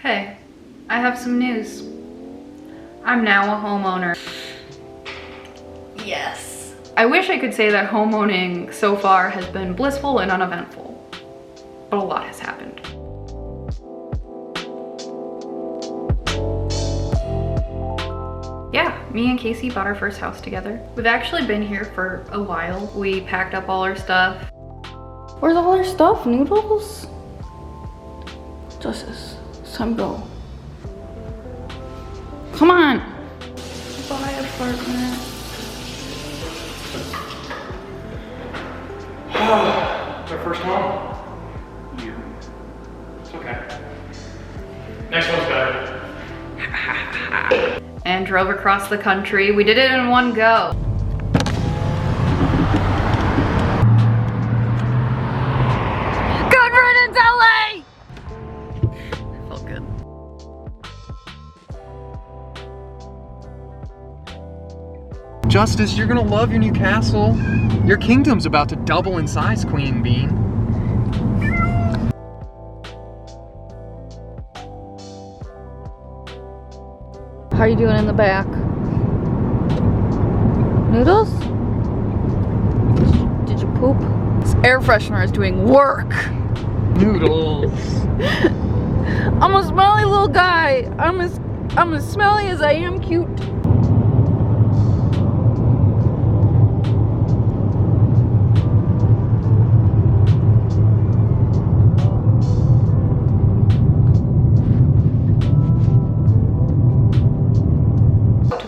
Hey, I have some news. I'm now a homeowner. Yes. I wish I could say that homeowning so far has been blissful and uneventful, but a lot has happened. Yeah, me and Casey bought our first house together. We've actually been here for a while. We packed up all our stuff. Where's all our stuff? Noodles? Justice, it's time to go. Come on! Buy apartment. It's our first home. It's okay. Next one's better. And drove across the country. We did it in one go. Good riddance, LA! Felt good. Justice, you're gonna love your new castle. Your kingdom's about to double in size, Queen Bean. How are you doing in the back? Noodles? Did you poop? This air freshener is doing work. Noodles. I'm a smelly little guy. I'm as smelly as I am cute.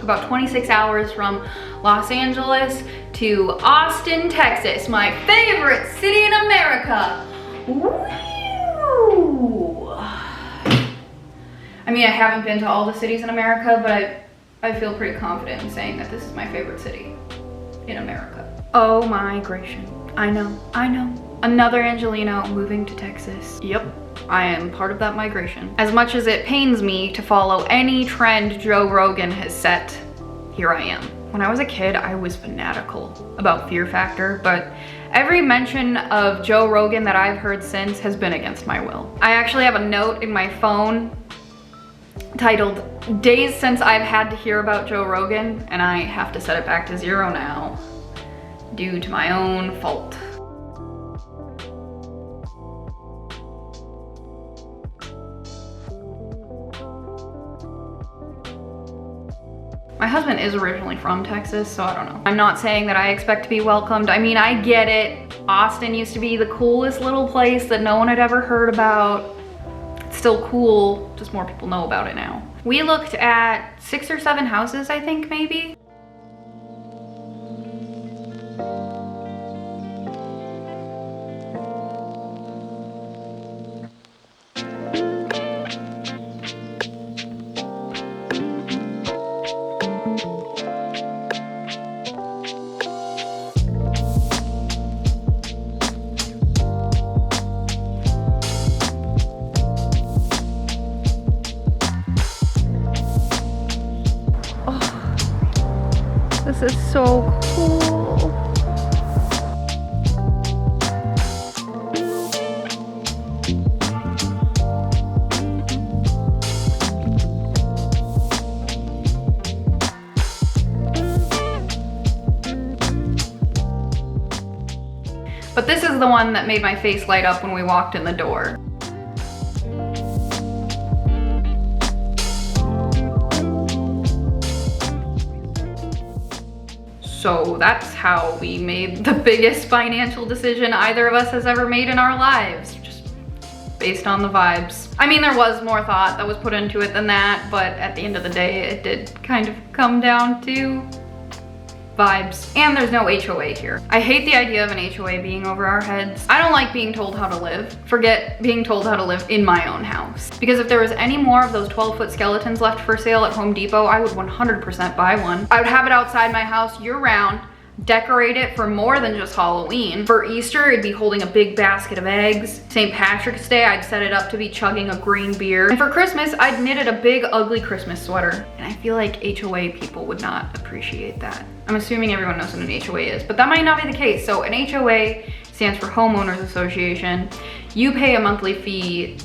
About 26 hours from Los Angeles to Austin, Texas, my favorite city in America. Woo! I mean, I haven't been to all the cities in America, but I feel pretty confident in saying that this is my favorite city in America. Oh, migration. I know. Another Angelino moving to Texas. Yep. I am part of that migration. As much as it pains me to follow any trend Joe Rogan has set, here I am. When I was a kid, I was fanatical about Fear Factor, but every mention of Joe Rogan that I've heard since has been against my will. I actually have a note in my phone titled, "Days since I've had to hear about Joe Rogan," and I have to set it back to 0 now, due to my own fault. My husband is originally from Texas, so I don't know. I'm not saying that I expect to be welcomed. I mean, I get it. Austin used to be the coolest little place that no one had ever heard about. It's still cool, just more people know about it now. We looked at 6 or 7 houses, I think, maybe. This is so cool. But this is the one that made my face light up when we walked in the door. So that's how we made the biggest financial decision either of us has ever made in our lives, just based on the vibes. I mean, there was more thought that was put into it than that, but at the end of the day, it did kind of come down to vibes. And there's no HOA here. I hate the idea of an HOA being over our heads. I don't like being told how to live. Forget being told how to live in my own house. Because if there was any more of those 12-foot skeletons left for sale at Home Depot, I would 100% buy one. I would have it outside my house year-round, decorate it for more than just Halloween. For Easter, it'd be holding a big basket of eggs. St. Patrick's Day, I'd set it up to be chugging a green beer. And for Christmas, I'd knitted a big, ugly Christmas sweater. And I feel like HOA people would not appreciate that. I'm assuming everyone knows what an HOA is, but that might not be the case. So an HOA stands for Homeowners Association. You pay a monthly fee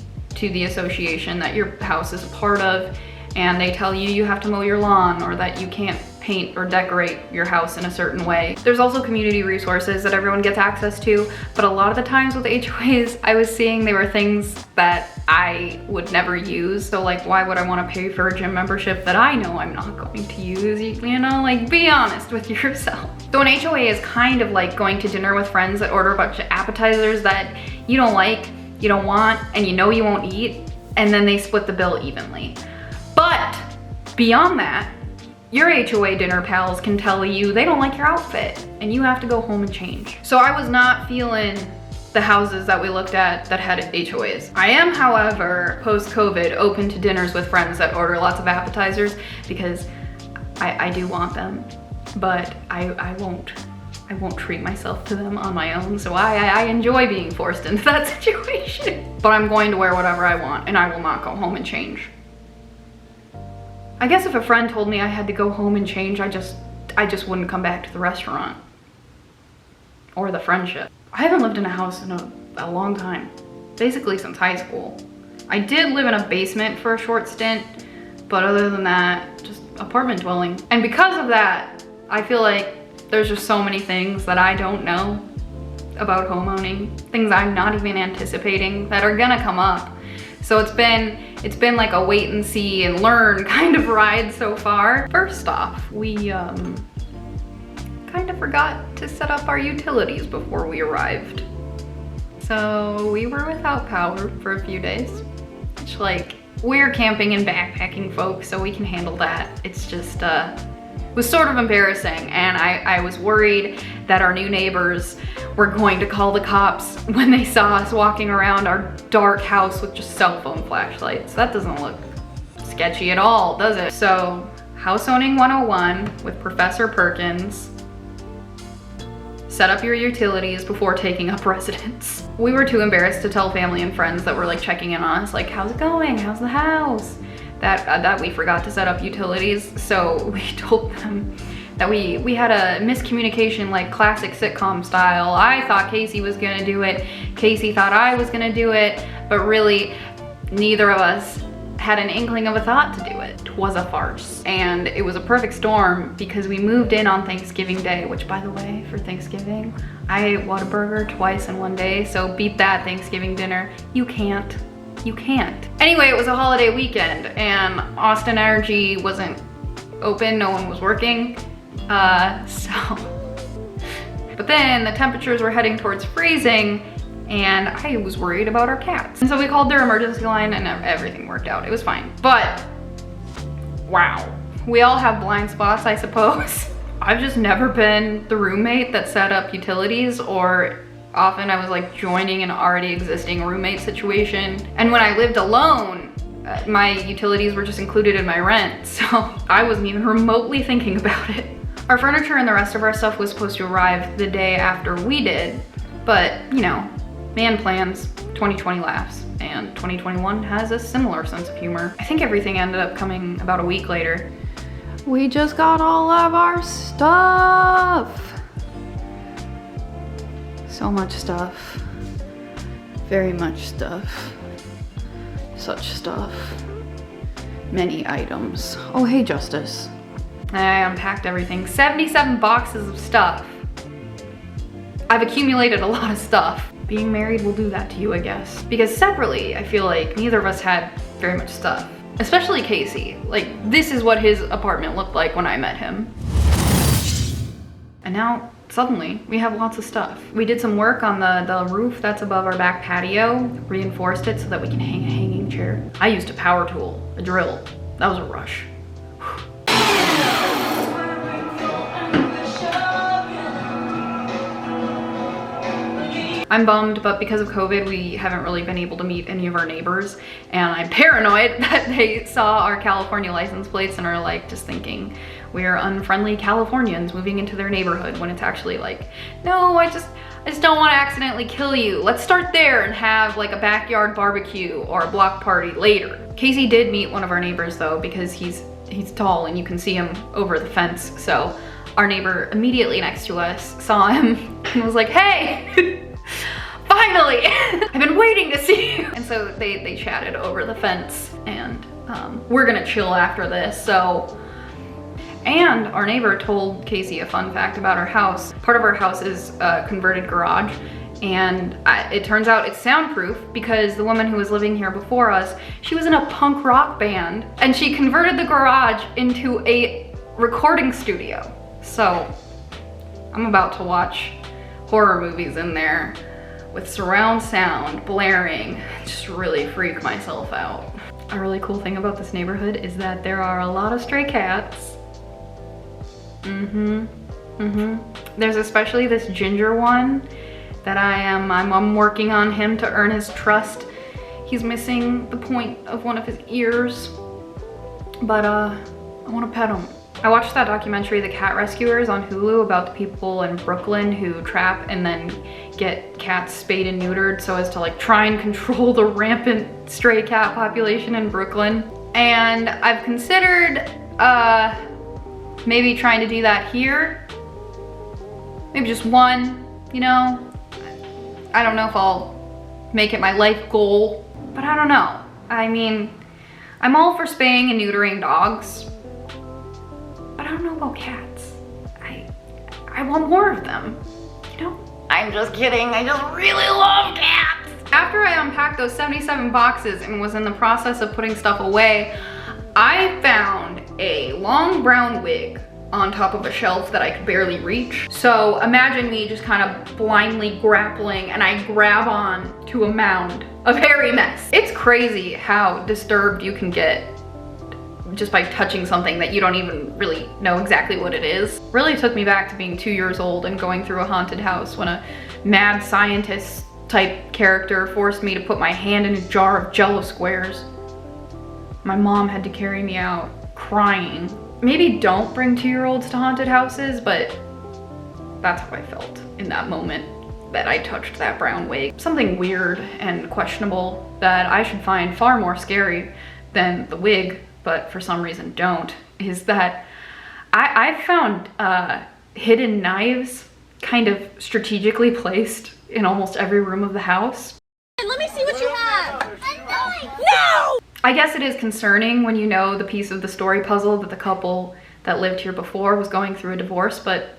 to the association that your house is a part of, and they tell you you have to mow your lawn or that you can't paint or decorate your house in a certain way. There's also community resources that everyone gets access to, but a lot of the times with HOAs, I was seeing they were things that I would never use. So like, why would I want to pay for a gym membership that I know I'm not going to use? You know, like, be honest with yourself. So an HOA is kind of like going to dinner with friends that order a bunch of appetizers that you don't like, you don't want, and you know you won't eat, and then they split the bill evenly. But beyond that, your HOA dinner pals can tell you they don't like your outfit and you have to go home and change. So I was not feeling the houses that we looked at that had HOAs. I am, however, post-COVID, open to dinners with friends that order lots of appetizers because I do want them, but I won't treat myself to them on my own. So I enjoy being forced into that situation. But I'm going to wear whatever I want and I will not go home and change. I guess if a friend told me I had to go home and change, I just wouldn't come back to the restaurant or the friendship. I haven't lived in a house in a long time, basically since high school. I did live in a basement for a short stint, but other than that, just apartment dwelling. And because of that, I feel like there's just so many things that I don't know about homeowning, things I'm not even anticipating that are gonna come up. So it's been like a wait and see and learn kind of ride so far. First off, we kind of forgot to set up our utilities before we arrived. So we were without power for a few days, which, like, we're camping and backpacking folks, so we can handle that. It's just, was sort of embarrassing, and I was worried that our new neighbors were going to call the cops when they saw us walking around our dark house with just cell phone flashlights. That doesn't look sketchy at all, does it? So, House Owning 101 with Professor Perkins. Set up your utilities before taking up residence. We were too embarrassed to tell family and friends that were like checking in on us, like, how's it going? How's the house? That we forgot to set up utilities. So we told them that we had a miscommunication, like classic sitcom style. I thought Casey was gonna do it. Casey thought I was gonna do it, but really neither of us had an inkling of a thought to do it. It was a farce. And it was a perfect storm because we moved in on Thanksgiving Day, which, by the way, for Thanksgiving, I ate Whataburger twice in one day, so beat that Thanksgiving dinner. You can't. You can't. Anyway, it was a holiday weekend and Austin Energy wasn't open, no one was working. But then the temperatures were heading towards freezing and I was worried about our cats. And so we called their emergency line and everything worked out. It was fine. But, wow. We all have blind spots, I suppose. I've just never been the roommate that set up utilities, or often I was like joining an already existing roommate situation. And when I lived alone, my utilities were just included in my rent. So I wasn't even remotely thinking about it. Our furniture and the rest of our stuff was supposed to arrive the day after we did, but you know, man plans, 2020 laughs, and 2021 has a similar sense of humor. I think everything ended up coming about a week later. We just got all of our stuff. So much stuff. Very much stuff. Such stuff. Many items. Oh, hey, Justice. I unpacked everything. 77 boxes of stuff. I've accumulated a lot of stuff. Being married will do that to you, I guess. Because separately, I feel like neither of us had very much stuff. Especially Casey. Like, this is what his apartment looked like when I met him. And now, suddenly, we have lots of stuff. We did some work on the roof that's above our back patio, reinforced it so that we can hang a hanging chair. I used a power tool, a drill. That was a rush. I'm bummed, but because of COVID, we haven't really been able to meet any of our neighbors, and I'm paranoid that they saw our California license plates and are like just thinking we're unfriendly Californians moving into their neighborhood, when it's actually like, no, I just don't want to accidentally kill you. Let's start there and have like a backyard barbecue or a block party later. Casey did meet one of our neighbors though, because he's tall and you can see him over the fence. So our neighbor immediately next to us saw him and was like, hey, finally, I've been waiting to see you. And so they chatted over the fence, and we're gonna chill after this, so. And our neighbor told Casey a fun fact about our house. Part of our house is a converted garage, and it turns out it's soundproof because the woman who was living here before us, she was in a punk rock band, and she converted the garage into a recording studio. So I'm about to watch horror movies in there with surround sound blaring, just really freak myself out. A really cool thing about this neighborhood is that there are a lot of stray cats. There's especially this ginger one that I'm working on him to earn his trust. He's missing the point of one of his ears, but I want to pet him. I watched that documentary, The Cat Rescuers, on Hulu about the people in Brooklyn who trap and then get cats spayed and neutered so as to like try and control the rampant stray cat population in Brooklyn. And I've considered maybe trying to do that here. Maybe just one, you know? I don't know if I'll make it my life goal, but I don't know. I mean, I'm all for spaying and neutering dogs, but I don't know about cats. I want more of them, you know? I'm just kidding, I just really love cats. After I unpacked those 77 boxes and was in the process of putting stuff away, I found a long brown wig on top of a shelf that I could barely reach. So imagine me just kind of blindly grappling, and I grab on to a mound of hairy mess. It's crazy how disturbed you can get just by touching something that you don't even really know exactly what it is. Really took me back to being 2 years old and going through a haunted house when a mad scientist type character forced me to put my hand in a jar of Jello squares. My mom had to carry me out crying. Maybe don't bring 2-year-olds to haunted houses, but that's how I felt in that moment that I touched that brown wig. Something weird and questionable that I should find far more scary than the wig, but for some reason don't, is that I've found hidden knives kind of strategically placed in almost every room of the house. And let me see what you have. No! I guess it is concerning when you know the piece of the story puzzle that the couple that lived here before was going through a divorce, but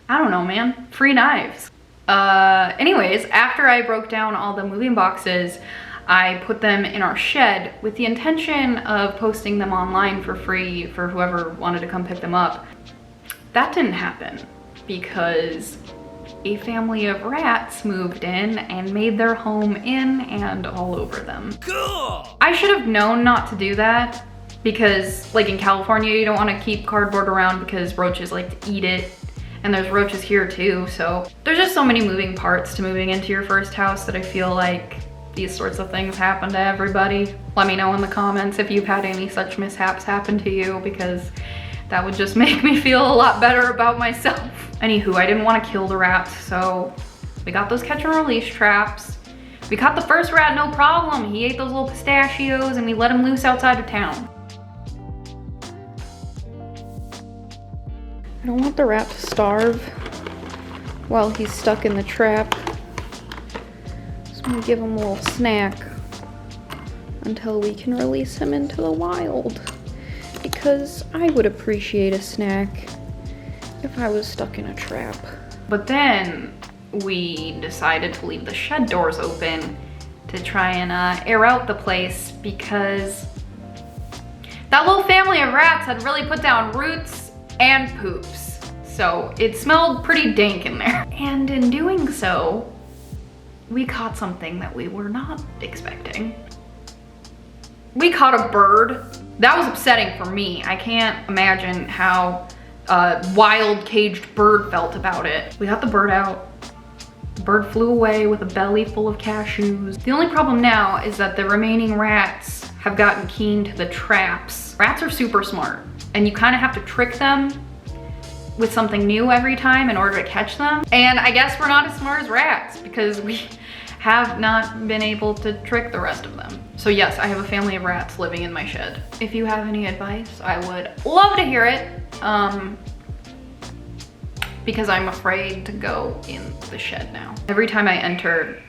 I don't know, man. Free knives. Anyways, after I broke down all the moving boxes, I put them in our shed with the intention of posting them online for free for whoever wanted to come pick them up. That didn't happen because a family of rats moved in and made their home in and all over them. Cool! I should have known not to do that because, like, in California, you don't want to keep cardboard around because roaches like to eat it. And there's roaches here too, so there's just so many moving parts to moving into your first house that I feel like these sorts of things happen to everybody. Let me know in the comments if you've had any such mishaps happen to you, because that would just make me feel a lot better about myself. Anywho, I didn't want to kill the rats, so we got those catch and release traps. We caught the first rat, no problem. He ate those little pistachios and we let him loose outside of town. I don't want the rat to starve while he's stuck in the trap. So I'm gonna give him a little snack until we can release him into the wild. Because I would appreciate a snack if I was stuck in a trap. But then we decided to leave the shed doors open to try and air out the place, because that little family of rats had really put down roots and poops. So it smelled pretty dank in there. And in doing so, we caught something that we were not expecting. We caught a bird. That was upsetting for me. I can't imagine how a wild caged bird felt about it. We got the bird out. The bird flew away with a belly full of cashews. The only problem now is that the remaining rats have gotten keen to the traps. Rats are super smart, and you kind of have to trick them with something new every time in order to catch them. And I guess we're not as smart as rats because we have not been able to trick the rest of them. So yes, I have a family of rats living in my shed. If you have any advice, I would love to hear it. Because I'm afraid to go in the shed now. Every time I enter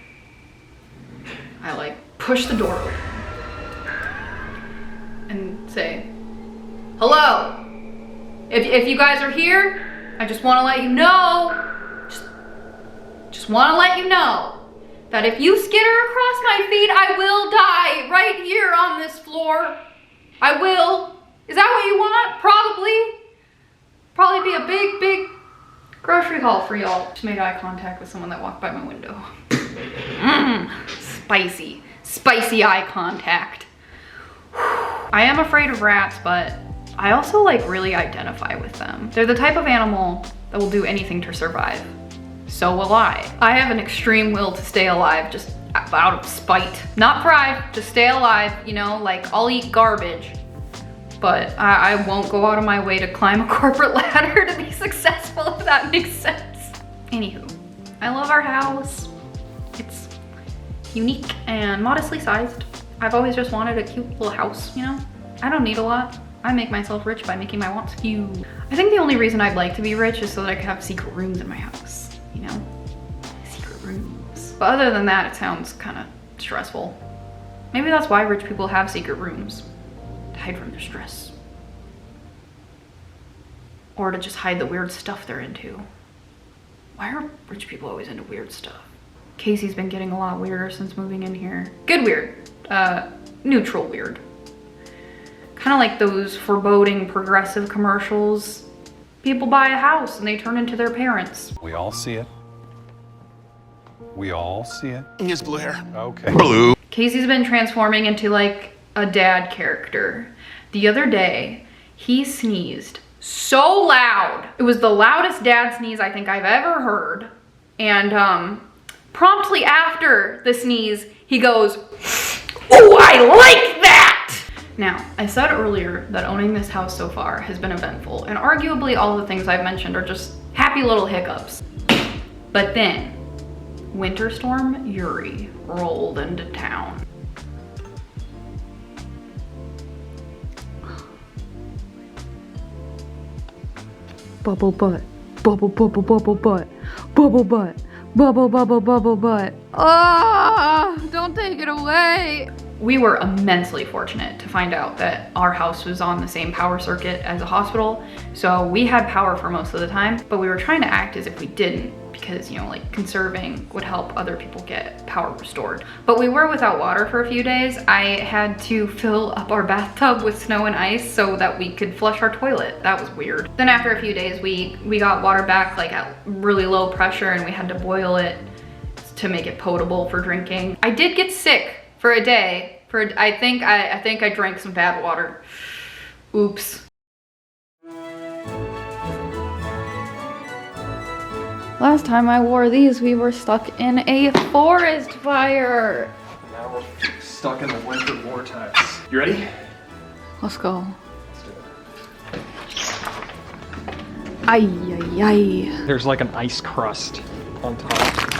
I like push the door open and say, hello. If you guys are here, I just want to let you know, just want to let you know that if you skitter across my feet, I will die right here on this floor. I will. Is that what you want? Probably be a big grocery haul for y'all. Just made eye contact with someone that walked by my window. Spicy eye contact. I am afraid of rats, but I also like really identify with them. They're the type of animal that will do anything to survive. So will I. I have an extreme will to stay alive, just out of spite. Not pride, just stay alive, you know, like I'll eat garbage, but I won't go out of my way to climb a corporate ladder to be successful, if that makes sense. Anywho, I love our house. It's unique and modestly sized. I've always just wanted a cute little house, you know? I don't need a lot. I make myself rich by making my wants few. I think the only reason I'd like to be rich is so that I could have secret rooms in my house, you know? Secret rooms. But other than that, it sounds kind of stressful. Maybe that's why rich people have secret rooms. To hide from their stress. Or to just hide the weird stuff they're into. Why are rich people always into weird stuff? Casey's been getting a lot weirder since moving in here. Good weird. Neutral weird. Kind of like those foreboding progressive commercials. People buy a house and they turn into their parents. We all see it. We all see it. He has blue hair. Okay. Blue. Casey's been transforming into like a dad character. The other day, he sneezed so loud. It was the loudest dad sneeze I think I've ever heard. And promptly after the sneeze, he goes, "Oh, I like that!" Now, I said earlier that owning this house so far has been eventful, and arguably all the things I've mentioned are just happy little hiccups. But then, Winter Storm Uri rolled into town. Bubble butt, bubble bubble bubble butt, bubble butt, bubble bubble bubble butt. Ah, don't take it away. We were immensely fortunate to find out that our house was on the same power circuit as a hospital, so we had power for most of the time, but we were trying to act as if we didn't because, you know, like conserving would help other people get power restored. But we were without water for a few days. I had to fill up our bathtub with snow and ice so that we could flush our toilet. That was weird. Then after a few days, we got water back like at really low pressure and we had to boil it to make it potable for drinking. I did get sick for a day. I think I drank some bad water. Oops. Last time I wore these, we were stuck in a forest fire. Now we're stuck in the winter vortex. You ready? Let's go. Let's do it. Ay, ay, ay. There's like an ice crust on top.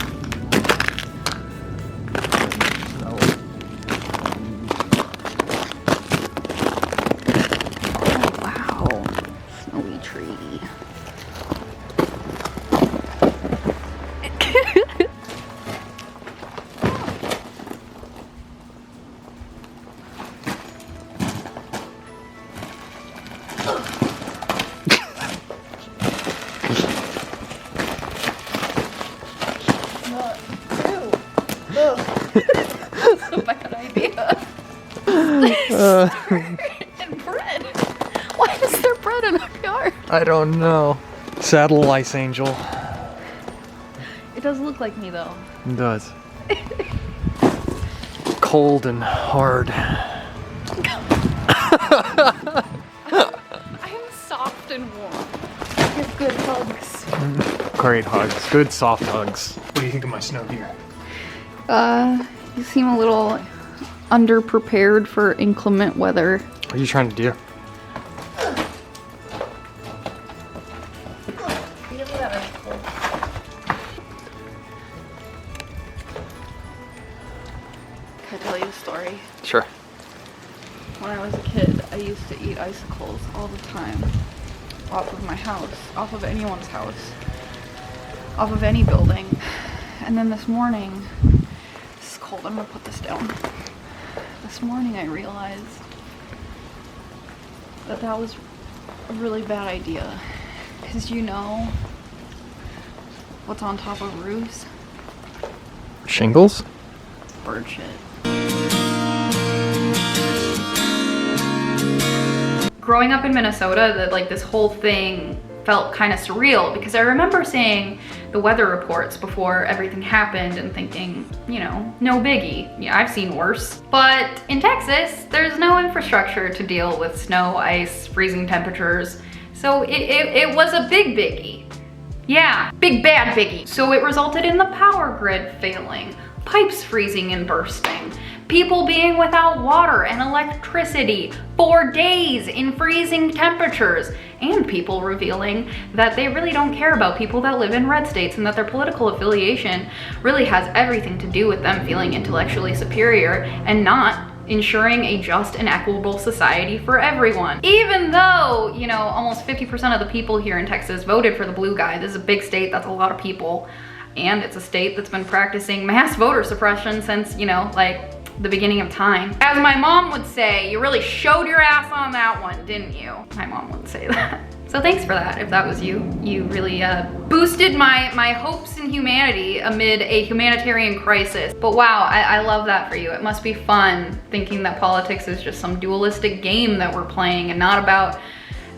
That's a bad idea. And bread. Why is there bread in our yard? I don't know. Saddle ice angel. It does look like me though. It does. Cold and hard. I am soft and warm. Give good hugs. Great hugs. Good soft hugs. What do you think of my snow here? You seem a little underprepared for inclement weather. What are you trying to do? Can I tell you a story? Sure. When I was a kid, I used to eat icicles all the time. Off of my house, off of anyone's house, off of any building. And then this morning, this cold. I'm gonna put this down. This morning I realized that that was a really bad idea. Because you know what's on top of roofs? Shingles? Bird shit. Growing up in Minnesota, this whole thing felt kind of surreal because I remember seeing the weather reports before everything happened and thinking, you know, no biggie. Yeah, I've seen worse. But in Texas, there's no infrastructure to deal with snow, ice, freezing temperatures. So it was a big biggie. Yeah, big bad biggie. So it resulted in the power grid failing, pipes freezing and bursting, people being without water and electricity for days in freezing temperatures, and people revealing that they really don't care about people that live in red states and that their political affiliation really has everything to do with them feeling intellectually superior and not ensuring a just and equitable society for everyone. Even though, you know, almost 50% of the people here in Texas voted for the blue guy. This is a big state, that's a lot of people. And it's a state that's been practicing mass voter suppression since, you know, like the beginning of time. As my mom would say, you really showed your ass on that one, didn't you? My mom would say that. So thanks for that, if that was you. You really boosted my hopes in humanity amid a humanitarian crisis. But wow, I love that for you. It must be fun thinking that politics is just some dualistic game that we're playing and not about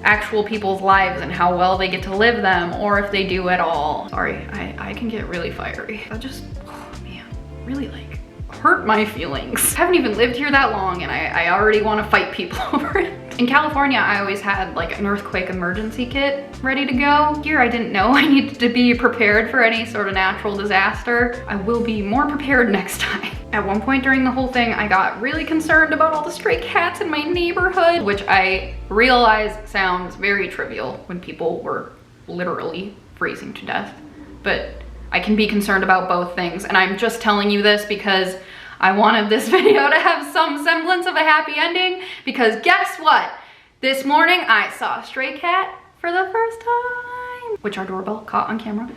actual people's lives and how well they get to live them, or if they do at all. Sorry, I can get really fiery. That just, oh man, really like hurt my feelings. I haven't even lived here that long and I already want to fight people over it. In California, I always had like an earthquake emergency kit ready to go. Here, I didn't know I needed to be prepared for any sort of natural disaster. I will be more prepared next time. At one point during the whole thing, I got really concerned about all the stray cats in my neighborhood, which I realize sounds very trivial when people were literally freezing to death. But I can be concerned about both things, and I'm just telling you this because I wanted this video to have some semblance of a happy ending, because guess what? This morning I saw a stray cat for the first time, which our doorbell caught on camera.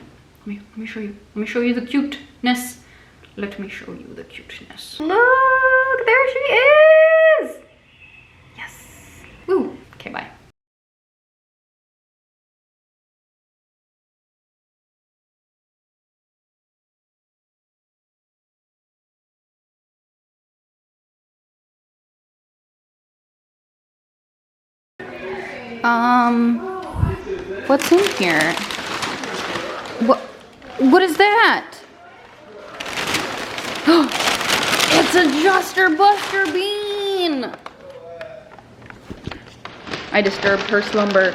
Let me show you. Let me show you the cuteness. Let me show you the cuteness. Look, there she is. Yes. Woo. Okay, bye. What's in here? What is that? It's a Juster Buster bean! I disturbed her slumber.